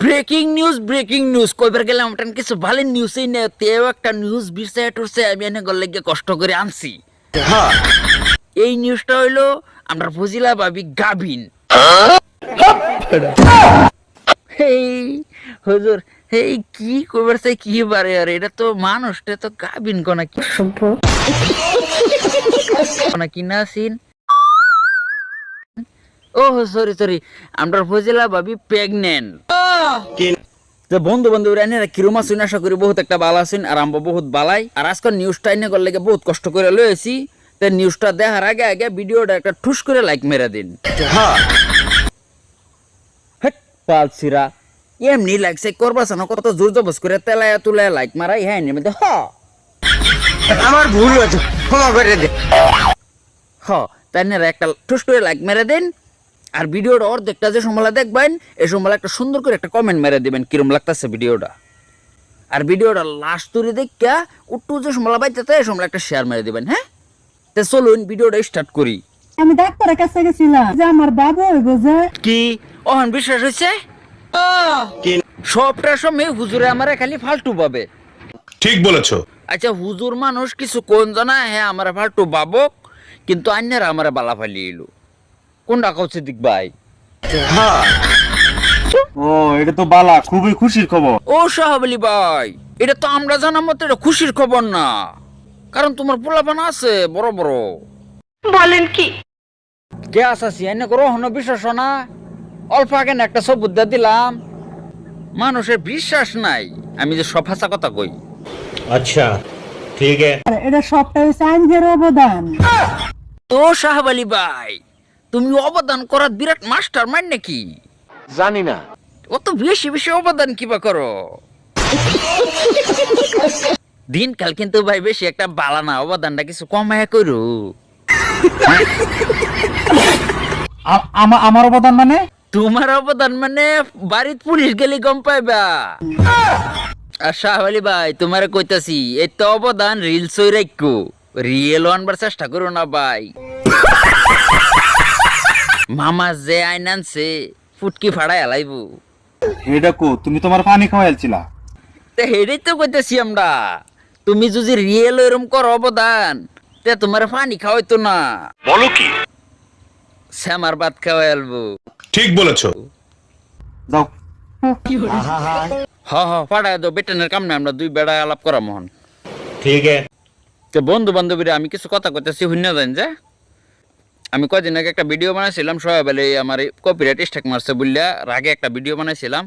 Breaking news কইবার গেলাম ওটা কিছু ভালো নিউজই নেই, তেও একটা নিউজ বিষয় টুরছে আমি এনে গলে গিয়ে কষ্ট করে আনছি। হ্যাঁ, এই নিউজটা হইলো আমরা ফজিলা ভাবি গাভিন। এই হুজুর, এই কি কইবার চাই কি বারে, আর এটা তো মানুষটা তো গাভিন কোনা কি কোনা কি না সিন। ও সরি আমরা ফজিলা ভাবি প্রেগনেন্ট। তো বন্ধু এনে কিরম আছেন, আশা করি বহুত একটা ভালো আছেন, আর আমরা বহুত বালাই। আর আজকাল নিউজটা এনে করলে বহুত কষ্ট করে লয়েছি। তো নিউজটা দেখার আগে ভিডিওটা একটা ঠুস করে লাইক মেরে দিন। হ্যাঁ পালছিরা এমনি লাইক সাইক করবাস না, কত জোর জবস করে তেলায়া তুলায় লাইক মারাই। হ্যাঁ নেমে হ আমার ভুল হয়েছে, ক্ষমা করে দে। হ তাই একটা ঠুস করে লাইক মেরে দিন। আর ভিডিওটা অর্ধেকটা যে সময় দেখবেন এই সময় একটা সুন্দর করে একটা কমেন্ট মেরে দিবেন কিরম লাগতেছে ভিডিওটা। আর ভিডিওটা লাস্ট তুলে দেখা উট্টু যে সময় বাইতে এই সময় একটা শেয়ার মেরে দিবেন। হ্যাঁ, তো চলুন ভিডিওটা স্টার্ট করি। আমি ডাক্তারের কাছে গেছিলাম যে আমার বাবু হইব যে। কি অহন বিশ্বাস হয়েছে? সবটা সময় হুজুরে আমারে খালি ফালতু পাবে। ঠিক বলেছো। আচ্ছা হুজুর মানুষ কিছু কোন জানা, হ্যাঁ আমার ফালতু বাবক, কিন্তু অন্যরা আমার বালা ফালি এলো। কোনটা কৌছে দিক ভাই? ও এটা তো বালা, খুবই খুশির খবর। ও শাহাবলি ভাই, এটা তো আমরা জানার মতো এটা খুশির খবর না, কারণ তোমার পোলাপান আছে বড় বড়। বলেন কি? কে আসাছি এনে করো হন বিশ্বাস না। অল্প আগে না একটা সবুজ দিলাম, মানুষের বিশ্বাস নাই আমি যে সব হাসা কথা কই। আচ্ছা ঠিক আছে। এটা সবটা হচ্ছে আইনের অবদান। তো শাহাবলি ভাই, তুমি অবদান করার বিরাট মাস্টার মাইন্ড নাকি? জানি না। অত বেশি অবদান কিবা করো? দিনকাল কিন্তু ভাই বেশি একটা বালা না, অবদানটা কিছু কমায় করো। আমার অবদান মানে? তোমার অবদান মানে বাড়িতে পুলিশ গেলে গম পাইবা। আর শাহওয়ালি ভাই তোমার কইতাছি এই তো অবদান রিলস হই রাখো, রিয়েল আনবার চেষ্টা করো না ভাই। মামা যে আইন আনছে ফুটকি ফাড়াই আলাইবো। এটা কো তুমি তোমার পানি খাওয়াইছিলা? তে হেডেই তো কইতাছি আমরা, তুমি যদি রিয়েল এরম করো অবদান তে তোমার পানি খাওয়াইতো না, বলো কি? শ্যামার ভাত খাওয়াই আলবো। ঠিক বলেছো। যাও। হ ফাড়াই দাও, বেটানের কাম না, আমরা দুই বেড়া আলাপ করা মোহন। ঠিক আছে। তো বন্ধু বান্ধবীরা আমি কিছু কথা কইতেছি শুনে দেন যে। আমি কয়দিন আগে একটা ভিডিও বানাইছিলাম, সবাই বলে আমার কপিরাইট স্ট্রাইক মারছে বললা, আগে একটা ভিডিও বানাইছিলাম।